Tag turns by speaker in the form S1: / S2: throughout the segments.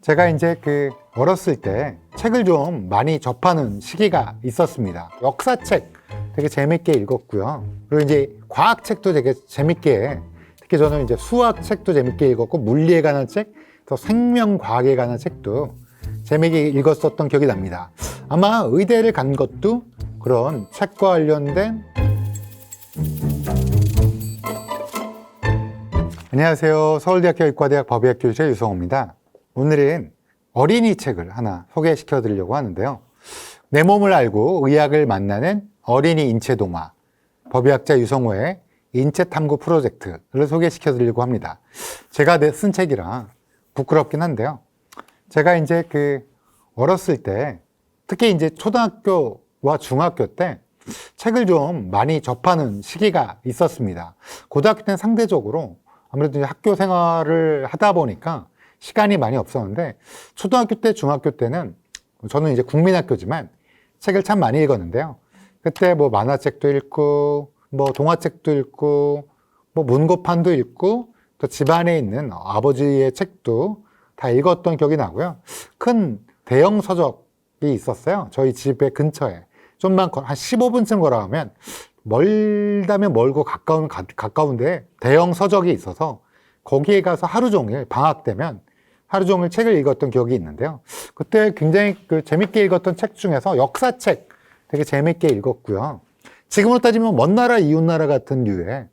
S1: 제가 이제 어렸을 때 책을 좀 많이 접하는 시기가 있었습니다. 역사책 되게 재밌게 읽었고요. 그리고 이제 과학책도 되게 재밌게, 특히 저는 이제 수학책도 재밌게 읽었고, 물리에 관한 책, 또 생명과학에 관한 책도 재밌게 읽었었던 기억이 납니다. 아마 의대를 간 것도 그런 책과 관련된. 안녕하세요. 서울대학교 의과대학 법의학 교수의 유성호입니다. 오늘은 어린이 책을 하나 소개시켜 드리려고 하는데요. 내 몸을 알고 의학을 만나는 어린이 인체동화, 법의학자 유성호의 인체탐구 프로젝트를 소개시켜 드리려고 합니다. 제가 쓴 책이라 부끄럽긴 한데요. 제가 이제 어렸을 때, 특히 이제 초등학교와 중학교 때 책을 좀 많이 접하는 시기가 있었습니다. 고등학교 때는 상대적으로 아무래도 이제 학교 생활을 하다 보니까 시간이 많이 없었는데, 초등학교 때, 중학교 때는 저는 이제 국민학교지만 책을 참 많이 읽었는데요. 그때 뭐 만화책도 읽고, 뭐 동화책도 읽고, 뭐 문고판도 읽고, 또 집안에 있는 아버지의 책도 다 읽었던 기억이 나고요. 큰 대형 서적이 있었어요. 저희 집의 근처에. 좀만 한 15분쯤 걸어가면, 멀다면 멀고 가까운데 대형 서적이 있어서 거기에 가서 하루 종일, 방학 때면 하루 종일 책을 읽었던 기억이 있는데요. 그때 굉장히 재밌게 읽었던 책 중에서 역사책 되게 재밌게 읽었고요. 지금으로 따지면 먼 나라 이웃 나라 같은 류의,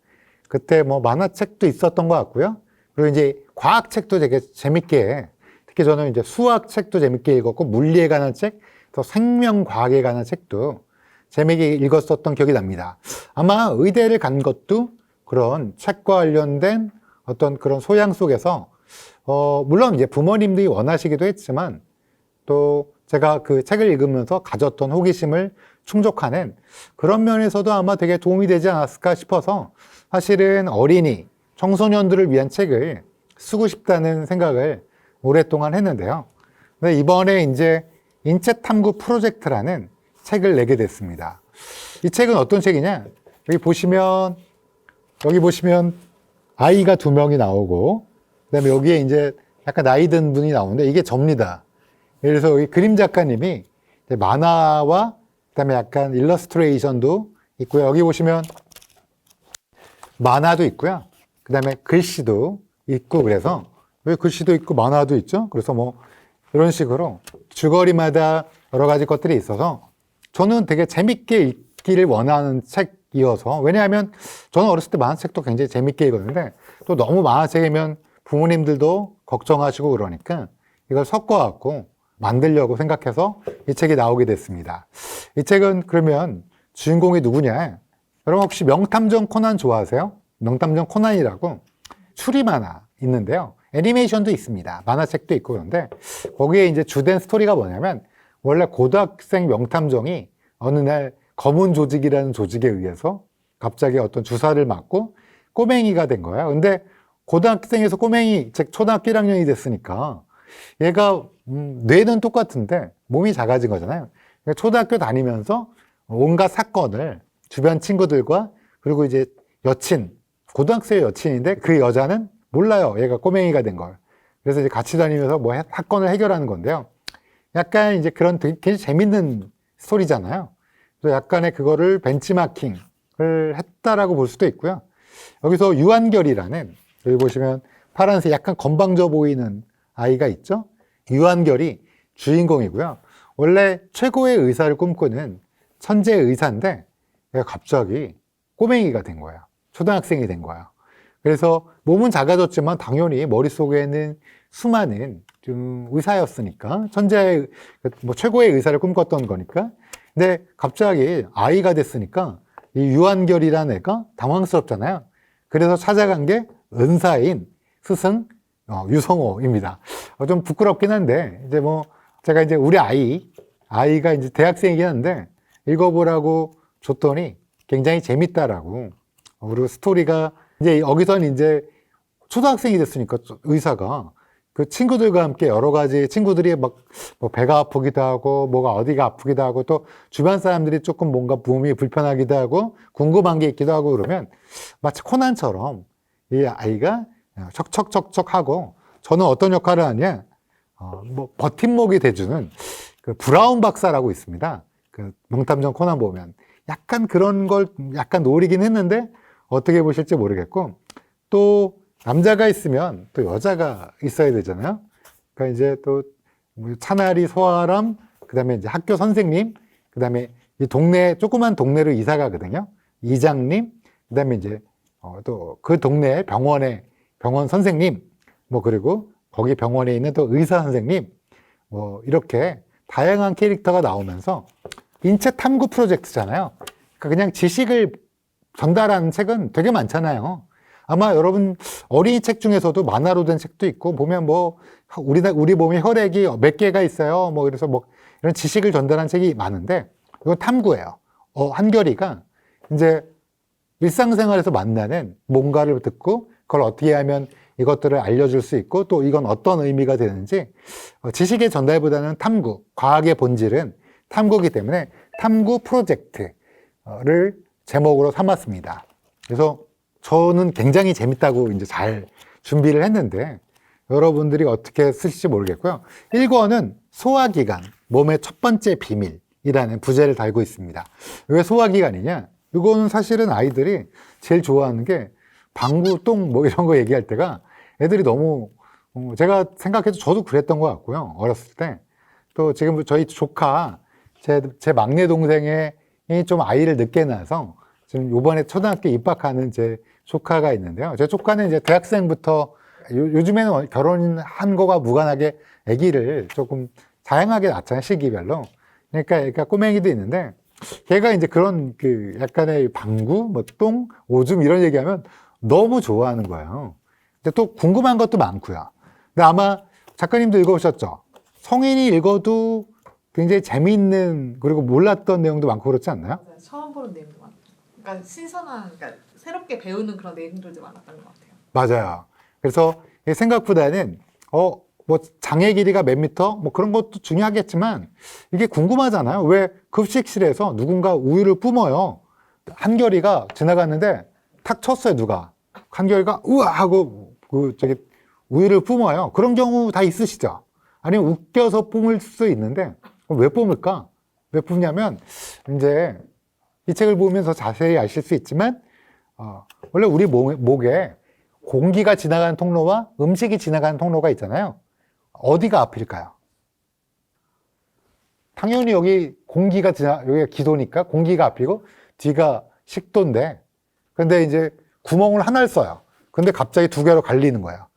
S1: 그때 뭐 만화책도 있었던 것 같고요. 그리고 이제 과학책도 되게 재밌게, 특히 저는 이제 수학책도 재밌게 읽었고, 물리에 관한 책, 또 생명과학에 관한 책도 재미있게 읽었었던 기억이 납니다. 아마 의대를 간 것도 그런 책과 관련된 어떤 그런 소양 속에서, 물론 이제 부모님들이 원하시기도 했지만, 또 제가 그 책을 읽으면서 가졌던 호기심을 충족하는 그런 면에서도 아마 되게 도움이 되지 않았을까 싶어서, 사실은 어린이, 청소년들을 위한 책을 쓰고 싶다는 생각을 오랫동안 했는데요. 근데 이번에 이제 인체탐구 프로젝트라는 책을 내게 됐습니다. 이 책은 어떤 책이냐? 여기 보시면 아이가 2명이 나오고, 그다음에 여기에 이제 약간 나이 든 분이 나오는데, 이게 접니다. 그래서 여기 그림 작가님이 만화와 그다음에 약간 일러스트레이션도 있고요. 여기 보시면 만화도 있고요. 그다음에 글씨도 있고, 그래서 여기 글씨도 있고 만화도 있죠. 그래서 뭐 이런 식으로 줄거리마다 여러 가지 것들이 있어서 저는 되게 재밌게 읽기를 원하는 책이어서, 왜냐하면 저는 어렸을 때 만화책도 굉장히 재밌게 읽었는데, 또 너무 만화책이면 부모님들도 걱정하시고 그러니까 이걸 섞어갖고 만들려고 생각해서 이 책이 나오게 됐습니다. 이 책은 그러면 주인공이 누구냐? 여러분 혹시 명탐정 코난 좋아하세요? 명탐정 코난이라고 추리 만화 있는데요. 애니메이션도 있습니다. 만화책도 있고. 그런데 거기에 이제 주된 스토리가 뭐냐면, 원래 고등학생 명탐정이 어느 날 검은 조직이라는 조직에 의해서 갑자기 어떤 주사를 맞고 꼬맹이가 된 거예요. 근데 고등학생에서 꼬맹이, 즉 초등학교 1학년이 됐으니까 얘가 뇌는 똑같은데 몸이 작아진 거잖아요. 그러니까 초등학교 다니면서 온갖 사건을 주변 친구들과, 그리고 이제 여친, 고등학생의 여친인데 그 여자는 몰라요. 얘가 꼬맹이가 된 걸. 그래서 이제 같이 다니면서 뭐 사건을 해결하는 건데요. 약간 이제 그런 되게 굉장히 재밌는 스토리잖아요. 그래서 약간의 그거를 벤치마킹을 했다라고 볼 수도 있고요. 여기서 유한결이라는, 여기 보시면 파란색 약간 건방져 보이는 아이가 있죠? 유한결이 주인공이고요. 원래 최고의 의사를 꿈꾸는 천재 의사인데 얘가 갑자기 꼬맹이가 된 거예요. 초등학생이 된 거예요. 그래서 몸은 작아졌지만 당연히 머릿속에는 수많은 좀 의사였으니까, 뭐 최고의 의사를 꿈꿨던 거니까. 근데 갑자기 아이가 됐으니까 이 유한결이라는 애가 당황스럽잖아요. 그래서 찾아간 게 은사인 스승 유성호입니다. 좀 부끄럽긴 한데, 이제 뭐 제가 이제 우리 아이가 이제 대학생이긴 한데 읽어보라고 줬더니 굉장히 재밌다라고. 그리고 스토리가 이제 여기서는 이제 초등학생이 됐으니까 의사가 그 친구들과 함께 여러 가지, 친구들이 막 뭐 배가 아프기도 하고 뭐가 어디가 아프기도 하고, 또 주변 사람들이 조금 뭔가 몸이 불편하기도 하고 궁금한 게 있기도 하고, 그러면 마치 코난처럼 이 아이가 척척척척 하고, 저는 어떤 역할을 하냐? 뭐 버팀목이 돼주는 그 브라운 박사라고 있습니다. 그 명탐정 코난 보면 약간 그런 걸 약간 노리긴 했는데 어떻게 보실지 모르겠고, 또 남자가 있으면 또 여자가 있어야 되잖아요. 그러니까 이제 또 차나리 소아람, 그다음에 이제 학교 선생님, 그다음에 이 동네 조그만 동네로 이사 가거든요. 이장님, 그다음에 이제 또 그 동네 병원 선생님, 뭐 그리고 거기 병원에 있는 또 의사 선생님, 뭐 이렇게 다양한 캐릭터가 나오면서 인체 탐구 프로젝트잖아요. 그러니까 그냥 지식을 전달하는 책은 되게 많잖아요. 아마 여러분 어린이 책 중에서도 만화로 된 책도 있고, 보면 뭐 우리 몸에 혈액이 몇 개가 있어요. 뭐 그래서 뭐 이런 지식을 전달하는 책이 많은데, 이건 탐구예요. 한결이가 이제 일상생활에서 만나는 뭔가를 듣고 그걸 어떻게 하면 이것들을 알려줄 수 있고, 또 이건 어떤 의미가 되는지, 지식의 전달보다는 탐구, 과학의 본질은 탐구이기 때문에 탐구 프로젝트를 제목으로 삼았습니다. 그래서 저는 굉장히 재밌다고 이제 잘 준비를 했는데 여러분들이 어떻게 쓰실지 모르겠고요. 1권은 소화기관, 몸의 첫 번째 비밀이라는 부제를 달고 있습니다. 왜 소화기관이냐? 이거는 사실은 아이들이 제일 좋아하는 게 방구, 똥 뭐 이런 거 얘기할 때가 애들이 너무, 제가 생각해도 저도 그랬던 것 같고요. 어렸을 때. 또 지금 저희 조카, 제 막내 동생이 좀 아이를 늦게 낳아서 지금 이번에 초등학교 입학하는 제 조카가 있는데요. 제 조카는 이제 대학생부터 요즘에는 결혼한 거가 무관하게 아기를 조금 다양하게 낳잖아요. 시기별로. 그러니까 꼬맹이도 있는데, 걔가 이제 그런 그 약간의 방구, 뭐 똥, 오줌 이런 얘기하면 너무 좋아하는 거예요. 근데 또 궁금한 것도 많고요. 근데 아마 작가님도 읽어보셨죠? 성인이 읽어도 굉장히 재미있는, 그리고 몰랐던 내용도 많고 그렇지 않나요?
S2: 맞아요. 처음 보는 내용도 많고, 그러니까 신선한, 그러니까 새롭게 배우는 그런 내용들도 많았던 것 같아요.
S1: 맞아요. 그래서 생각보다는 뭐 장의 길이가 몇 미터 뭐 그런 것도 중요하겠지만 이게 궁금하잖아요. 왜 급식실에서 누군가 우유를 뿜어요. 한결이가 지나갔는데 탁 쳤어요. 누가 한결이가 우와 하고 저기 우유를 뿜어요. 그런 경우 다 있으시죠? 아니면 웃겨서 뿜을 수 있는데 왜 뿜을까? 왜 뿜냐면 이제 이 책을 보면서 자세히 아실 수 있지만 원래 우리 목에 공기가 지나가는 통로와 음식이 지나가는 통로가 있잖아요. 어디가 앞일까요? 당연히 여기가 기도니까 공기가 앞이고 뒤가 식도인데, 근데 이제 구멍을 하나를 써요. 근데 갑자기 두 개로 갈리는 거예요.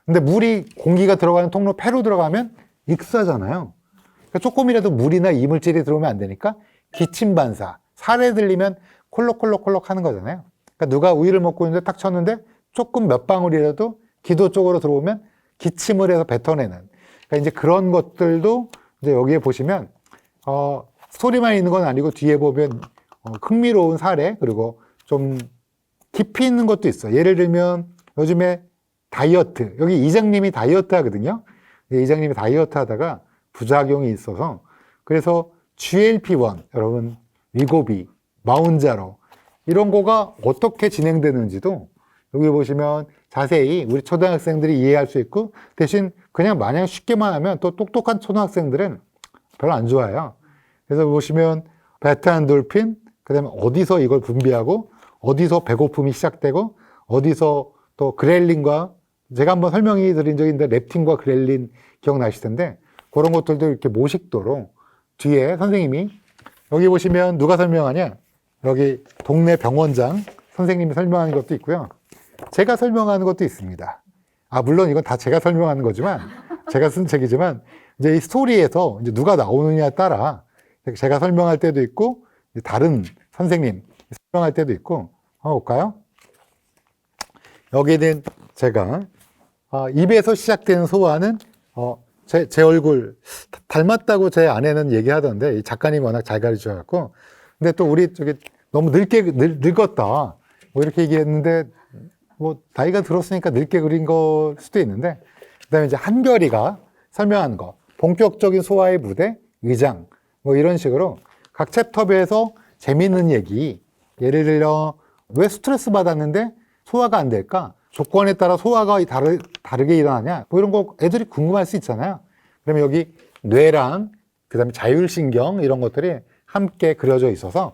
S1: 근데 물이 공기가 들어가는 통로 폐로 들어가면 익사잖아요. 그러니까 조금이라도 물이나 이물질이 들어오면 안 되니까 기침 반사, 살에 들리면 콜록콜록콜록 하는 거잖아요. 그러니까 누가 우유를 먹고 있는데 딱 쳤는데 조금 몇 방울이라도 기도 쪽으로 들어오면 기침을 해서 뱉어내는. 그러니까 이제 그런 것들도 이제 여기에 보시면 스토리만 있는 건 아니고 뒤에 보면 흥미로운 사례, 그리고 좀 깊이 있는 것도 있어요. 예를 들면 요즘에 다이어트, 여기 이장님이 다이어트 하거든요. 이장님이 다이어트 하다가 부작용이 있어서, 그래서 GLP-1, 여러분 위고비, 마운자로 이런 거가 어떻게 진행되는지도 여기 보시면 자세히 우리 초등학생들이 이해할 수 있고, 대신 그냥 마냥 쉽게만 하면 또 똑똑한 초등학생들은 별로 안 좋아해요. 그래서 보시면 베타엔돌핀, 그 다음에 어디서 이걸 분비하고 어디서 배고픔이 시작되고 어디서 또 그렐린과, 제가 한번 설명해 드린 적이 있는데 렙틴과 그렐린 기억나실 텐데, 그런 것들도 이렇게 모식도로 뒤에 선생님이, 여기 보시면 누가 설명하냐, 여기 동네 병원장 선생님이 설명하는 것도 있고요. 제가 설명하는 것도 있습니다. 물론 이건 다 제가 설명하는 거지만, 제가 쓴 책이지만, 이제 이 스토리에서 이제 누가 나오느냐에 따라 제가 설명할 때도 있고, 다른 선생님 설명할 때도 있고, 한번 볼까요? 여기는 제가, 입에서 시작되는 소화는, 제 얼굴 닮았다고 제 아내는 얘기하던데, 이 작가님이 워낙 잘 가르쳐갖고, 근데 또 우리 저기 너무 늙었다, 뭐 이렇게 얘기했는데, 뭐 나이가 들었으니까 늙게 그린 걸 수도 있는데, 그다음에 이제 한결이가 설명한 거, 본격적인 소화의 무대, 의장, 뭐 이런 식으로 각 챕터별에서 재미있는 얘기, 예를 들어 왜 스트레스 받았는데 소화가 안 될까? 조건에 따라 소화가 다르게 일어나냐? 뭐 이런 거 애들이 궁금할 수 있잖아요. 그러면 여기 뇌랑 그다음에 자율신경 이런 것들이 함께 그려져 있어서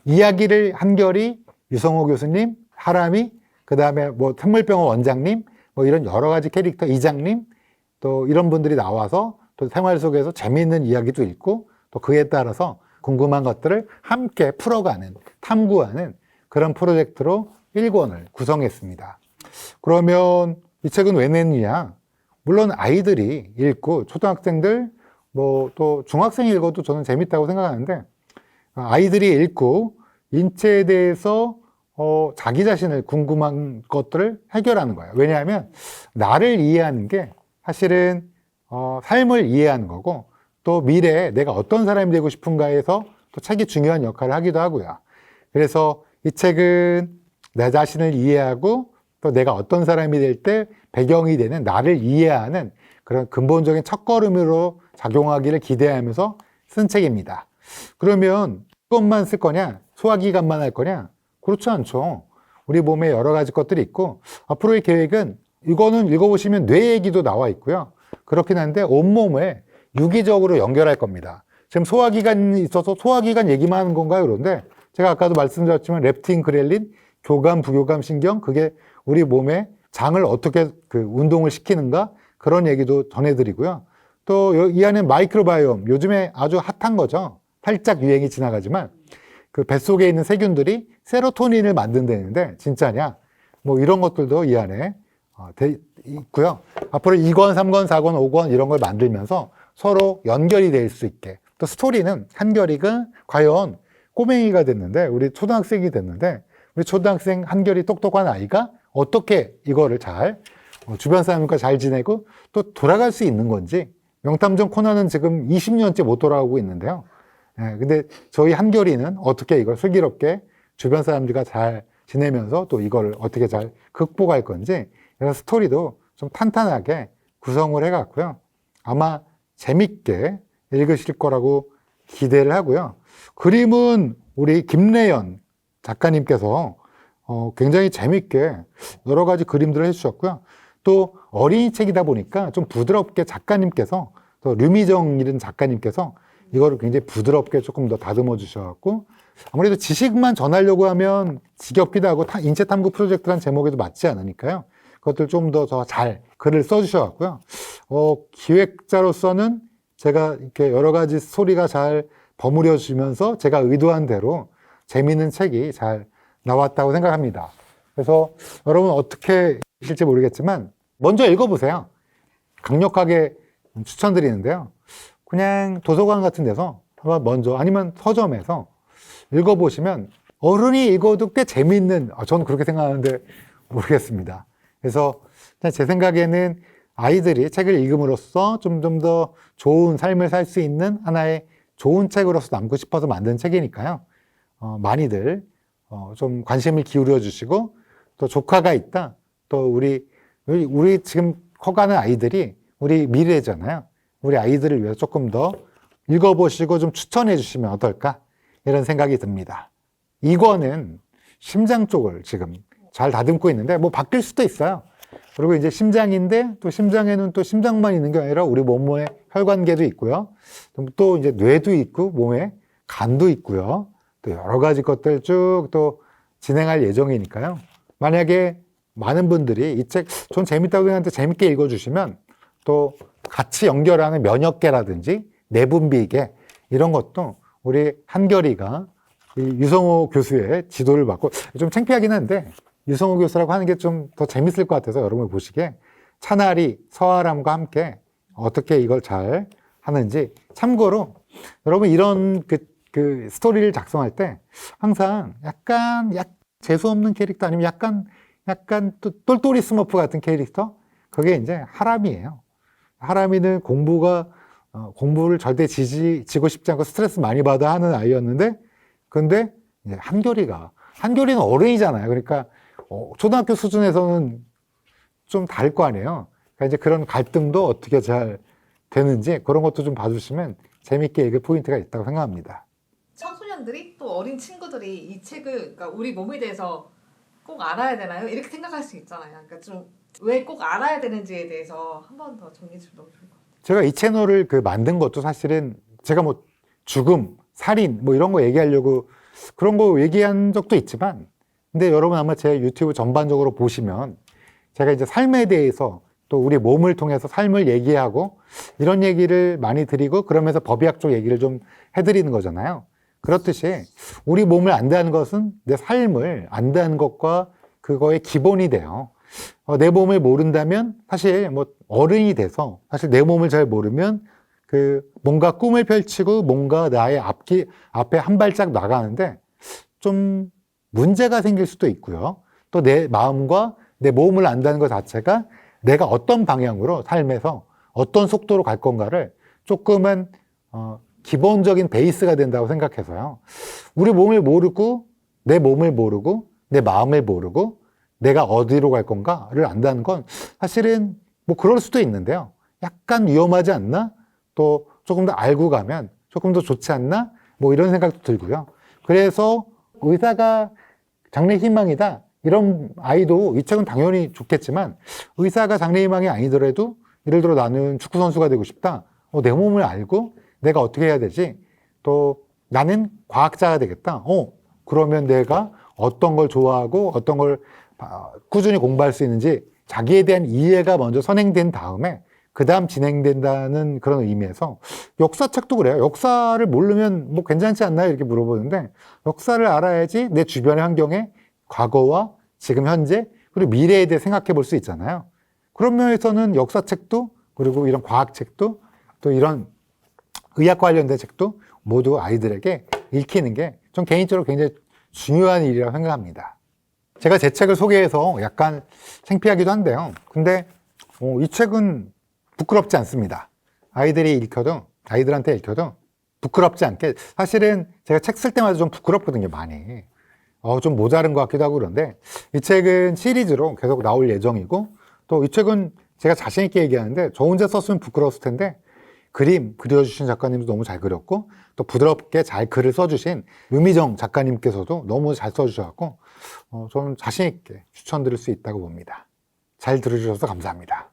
S1: 이야기를 한결이 유성호 교수님, 하람이, 그다음에 뭐 생물병원 원장님, 뭐 이런 여러 가지 캐릭터 이장님 또 이런 분들이 나와서 또 생활 속에서 재미있는 이야기도 있고 또 그에 따라서 궁금한 것들을 함께 풀어가는 탐구하는 그런 프로젝트로 1권을 구성했습니다. 그러면 이 책은 왜 냈느냐? 물론 아이들이 읽고 초등학생들 뭐 또 중학생이 읽어도 저는 재밌다고 생각하는데 아이들이 읽고 인체에 대해서 자기 자신을 궁금한 것들을 해결하는 거예요. 왜냐하면 나를 이해하는 게 사실은 삶을 이해하는 거고 또 미래에 내가 어떤 사람이 되고 싶은가에서 또 책이 중요한 역할을 하기도 하고요. 그래서 이 책은 내 자신을 이해하고 또 내가 어떤 사람이 될 때 배경이 되는 나를 이해하는 그런 근본적인 첫걸음으로 작용하기를 기대하면서 쓴 책입니다. 그러면 이것만 쓸 거냐? 소화기관만 할 거냐? 그렇지 않죠. 우리 몸에 여러 가지 것들이 있고 앞으로의 계획은 이거는 읽어보시면 뇌 얘기도 나와 있고요. 그렇긴 한데 온몸에 유기적으로 연결할 겁니다. 지금 소화기관이 있어서 소화기관 얘기만 하는 건가요? 그런데 제가 아까도 말씀드렸지만 렙틴, 그렐린, 교감, 부교감 신경 그게 우리 몸에 장을 어떻게 그 운동을 시키는가 그런 얘기도 전해드리고요. 또 이 안에 마이크로바이옴 요즘에 아주 핫한 거죠. 살짝 유행이 지나가지만 그 뱃속에 있는 세균들이 세로토닌을 만든다는데 진짜냐? 뭐 이런 것들도 이 안에 있고요. 앞으로 2권, 3권, 4권, 5권 이런 걸 만들면서 서로 연결이 될 수 있게 또 스토리는 한결이가 과연 꼬맹이가 됐는데 우리 초등학생이 됐는데 우리 초등학생 한결이 똑똑한 아이가 어떻게 이거를 잘 주변 사람과 잘 지내고 또 돌아갈 수 있는 건지 명탐정 코난은 지금 20년째 못 돌아오고 있는데요. 근데 저희 한결이는 어떻게 이걸 슬기롭게 주변 사람들과 잘 지내면서 또 이걸 어떻게 잘 극복할 건지 이런 스토리도 좀 탄탄하게 구성을 해갔고요. 아마 재밌게 읽으실 거라고 기대를 하고요. 그림은 우리 김래연 작가님께서 굉장히 재밌게 여러 가지 그림들을 해주셨고요. 또 어린이 책이다 보니까 좀 부드럽게 작가님께서 또 류미정 작가님께서 이거를 굉장히 부드럽게 조금 더 다듬어 주셔갖고 아무래도 지식만 전하려고 하면 지겹기도 하고 인체 탐구 프로젝트라는 제목에도 맞지 않으니까요. 그것들 좀 더 잘 글을 써주셔갖고요. 기획자로서는 제가 이렇게 여러 가지 스토리가 잘 버무려지면서 제가 의도한 대로 재미있는 책이 잘 나왔다고 생각합니다. 그래서 여러분 어떻게 읽을지 모르겠지만 먼저 읽어보세요. 강력하게 추천드리는데요. 그냥 도서관 같은 데서 먼저 아니면 서점에서 읽어보시면 어른이 읽어도 꽤 재미있는 저는 그렇게 생각하는데 모르겠습니다. 그래서 제 생각에는 아이들이 책을 읽음으로써 좀 더 좋은 삶을 살 수 있는 하나의 좋은 책으로서 남고 싶어서 만든 책이니까요. 많이들 좀 관심을 기울여 주시고 또 조카가 있다. 또 우리 지금 커가는 아이들이 우리 미래잖아요. 우리 아이들을 위해서 조금 더 읽어보시고 좀 추천해 주시면 어떨까? 이런 생각이 듭니다. 이거는 심장 쪽을 지금 잘 다듬고 있는데 뭐 바뀔 수도 있어요. 그리고 이제 심장인데 또 심장에는 또 심장만 있는 게 아니라 우리 몸에 혈관계도 있고요. 또 이제 뇌도 있고 몸에 간도 있고요. 또 여러 가지 것들 쭉 또 진행할 예정이니까요. 만약에 많은 분들이 이 책 전 재밌다고 생각하는데 재밌게 읽어주시면 또 같이 연결하는 면역계라든지 내분비계 이런 것도 우리 한결이가 이 유성호 교수의 지도를 받고 좀 창피하긴 한데 유성호 교수라고 하는 게 좀 더 재밌을 것 같아서 여러분이 보시기에 차라리 서아람과 함께 어떻게 이걸 잘 하는지 참고로 여러분 이런 그 스토리를 작성할 때 항상 약간 재수없는 캐릭터 아니면 약간 또 똘똘이 스머프 같은 캐릭터 그게 이제 하람이에요. 하람이는 공부를 절대 지고 싶지 않고 스트레스 많이 받아 하는 아이였는데 근데 이제 한결이는 어른이잖아요. 그러니까 초등학교 수준에서는 좀 다를 거 아니에요. 그러니까 이제 그런 갈등도 어떻게 잘 되는지 그런 것도 좀 봐주시면 재밌게 읽을 포인트가 있다고 생각합니다.
S2: 청소년들이 또 어린 친구들이 이 책을 그러니까 우리 몸에 대해서 꼭 알아야 되나요? 이렇게 생각할 수 있잖아요. 그러니까 좀 왜 꼭 알아야 되는지에 대해서 한 번 더 정리해 주면 너무 좋을 것 같아요.
S1: 제가 이 채널을 만든 것도 사실은 제가 뭐 죽음, 살인 뭐 이런 거 얘기하려고 그런 거 얘기한 적도 있지만, 근데 여러분 아마 제 유튜브 전반적으로 보시면 제가 이제 삶에 대해서 또 우리 몸을 통해서 삶을 얘기하고 이런 얘기를 많이 드리고 그러면서 법의학 쪽 얘기를 좀 해드리는 거잖아요. 그렇듯이 우리 몸을 안다는 것은 내 삶을 안다는 것과 그거의 기본이 돼요. 내 몸을 모른다면 사실 뭐 어른이 돼서 사실 내 몸을 잘 모르면 뭔가 꿈을 펼치고 뭔가 나의 앞에 한 발짝 나가는데 좀 문제가 생길 수도 있고요. 또 내 마음과 내 몸을 안다는 것 자체가 내가 어떤 방향으로 삶에서 어떤 속도로 갈 건가를 조금은 기본적인 베이스가 된다고 생각해서요. 우리 몸을 모르고 내 몸을 모르고 내 마음을 모르고 내가 어디로 갈 건가를 안다는 건 사실은 뭐 그럴 수도 있는데요. 약간 위험하지 않나? 또 조금 더 알고 가면 조금 더 좋지 않나? 뭐 이런 생각도 들고요. 그래서 의사가 장래희망이다. 이런 아이도 이 책은 당연히 좋겠지만 의사가 장래희망이 아니더라도 예를 들어 나는 축구선수가 되고 싶다. 내 몸을 알고 내가 어떻게 해야 되지? 또 나는 과학자가 되겠다. 그러면 내가 어떤 걸 좋아하고 어떤 걸 꾸준히 공부할 수 있는지 자기에 대한 이해가 먼저 선행된 다음에 그 다음 진행된다는 그런 의미에서 역사책도 그래요. 역사를 모르면 뭐 괜찮지 않나요? 이렇게 물어보는데 역사를 알아야지 내 주변의 환경에 과거와 지금 현재 그리고 미래에 대해 생각해 볼 수 있잖아요. 그런 면에서는 역사책도 그리고 이런 과학책도 또 이런 의학 관련된 책도 모두 아이들에게 읽히는 게 전 개인적으로 굉장히 중요한 일이라고 생각합니다. 제가 제 책을 소개해서 약간 창피하기도 한데요. 근데 이 책은 부끄럽지 않습니다. 아이들한테 읽혀도 부끄럽지 않게, 사실은 제가 책 쓸 때마다 좀 부끄럽거든요, 많이. 좀 모자른 것 같기도 하고 그런데 이 책은 시리즈로 계속 나올 예정이고 또 이 책은 제가 자신 있게 얘기하는데 저 혼자 썼으면 부끄러웠을 텐데 그림 그려주신 작가님도 너무 잘 그렸고 또 부드럽게 잘 글을 써주신 유미정 작가님께서도 너무 잘 써주셔서 저는 자신 있게 추천드릴 수 있다고 봅니다. 잘 들어주셔서 감사합니다.